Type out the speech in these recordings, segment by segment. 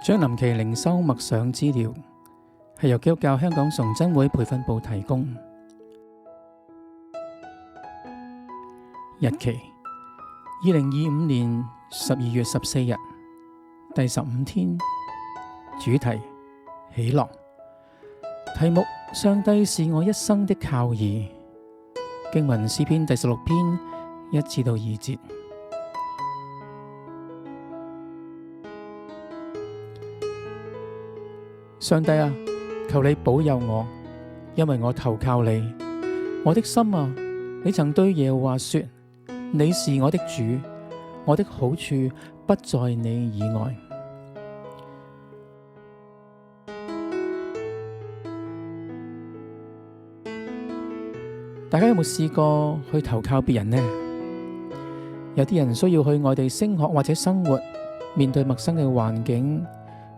將臨期靈修默想資料係由基督教香港崇真會培訓部提供。日期2025年12月14日，第15天。主題喜樂。題目：上帝是我一生的靠倚。經文詩篇第16篇1至2節。上帝啊，求你保佑我，因為我投靠你。我的心啊，你曾對耶和華說，你是我的主，我的好處不在你以外。大家有冇試過去投靠別人呢？有啲人需要去外地升學或者生活，面對陌生嘅環境。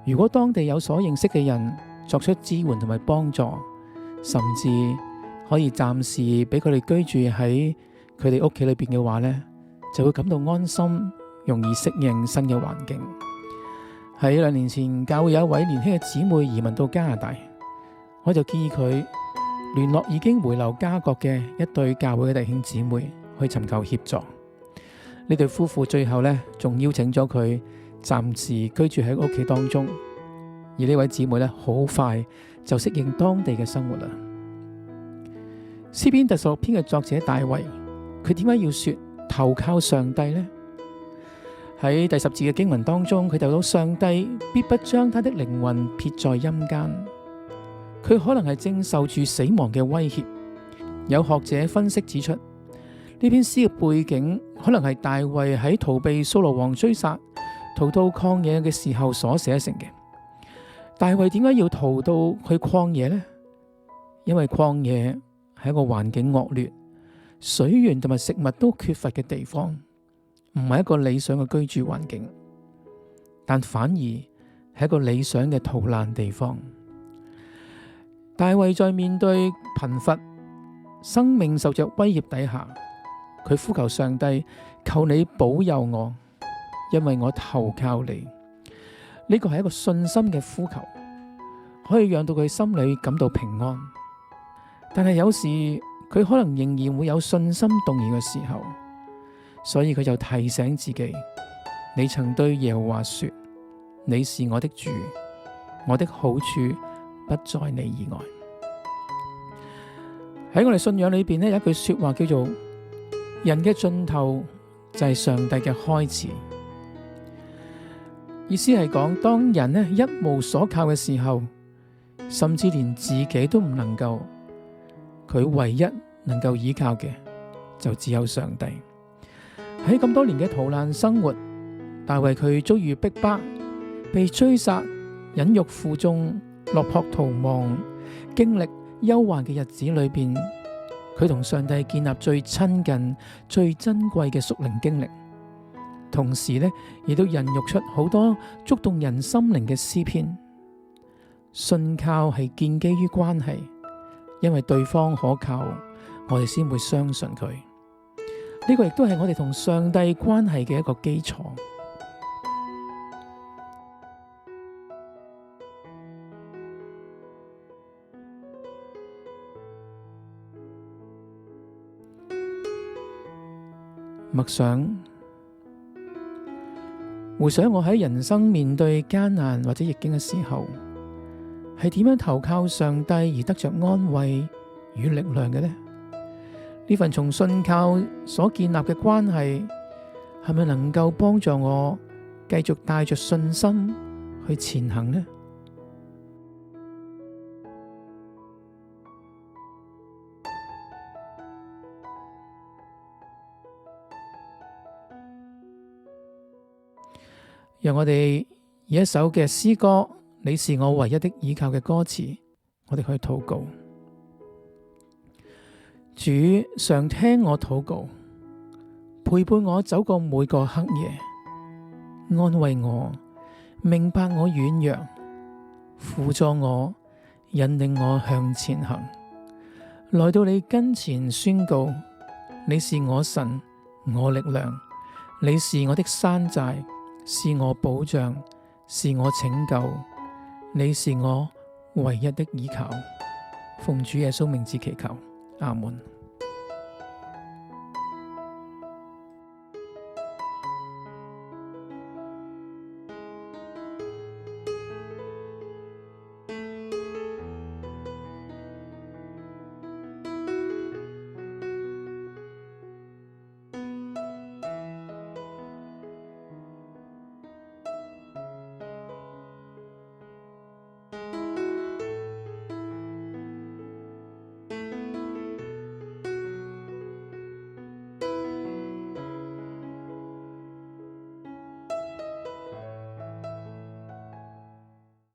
如果當地有所認識嘅人作出支援同埋幫助，甚至可以暫時俾佢哋居住喺佢哋屋企裏邊嘅話呢，就會感到安心，容易適應新嘅環境。喺2年前，教會有一位年輕嘅姊妹移民到加拿大，我就建議佢聯絡已經回流家國嘅一對教會嘅弟兄姊妹去尋求協助。呢對夫婦最後呢，仲邀請咗佢暫時居住喺屋企當中，而呢位姊妹呢，好快就適應當地嘅生活啦。詩篇第16篇嘅作者大衛，佢點解要說投靠上帝呢？喺第10節嘅經文當中，佢提到上帝必不將他的靈魂撇在陰間。佢可能係正受住死亡嘅威脅。有學者分析指出，呢篇詩嘅背景可能係大衛喺逃避掃羅王追殺，逃到曠野嘅時候所寫成嘅。大衛點解要逃到去曠野呢？因為曠野係一個環境惡劣、水源同埋食物都缺乏嘅地方，唔係一個理想嘅居住環境，但反而係一個理想嘅逃難地方。大衛在面對貧乏、生命受着威脅底下，佢呼求上帝，求你保佑我，因為我投靠你。呢個係一個信心嘅呼求，可以讓到佢心裏感到平安。但係有時佢可能仍然會有信心動搖嘅時候，所以佢就提醒自己，你曾對耶和華說，你是我的主，我的好處不在你以外。喺我哋信仰裏邊呢，有一句說話叫做，人嘅盡頭就係上帝嘅開始。意思係講，當人呢一無所靠嘅時候，甚至連自己都唔能夠，佢唯一能夠依靠嘅就只有上帝。喺咁多年嘅逃難生活，大衛佢遭遇逼迫，被追殺、忍辱負重、落魄逃亡，經歷憂患嘅日子裏邊，佢同上帝建立最親近、最珍貴嘅屬靈經歷。同時呢，亦都孕育出好多觸動人心靈嘅詩篇。信靠係建基於關係，因為對方可靠，我哋先會相信佢。呢個亦都係我哋同上帝關係嘅一個基礎。默想，回想我喺人生面對艱難或者逆境嘅時候，係點樣投靠上帝而得着安慰與力量嘅呢？呢份從信靠所建立嘅關係，係咪能夠幫助我繼續帶着信心去前行呢？讓我哋以一首嘅詩歌，你是我唯一的依靠嘅歌詞，我哋去禱告。主常聽我禱告，陪伴我走過每個黑夜，安慰我，明白我軟弱，輔助我，引領我向前行。來到你跟前宣告，你是我神，我力量，你是我的山寨，是我保障，是我拯救，你是我唯一的依靠。奉主耶穌名字祈求，阿門。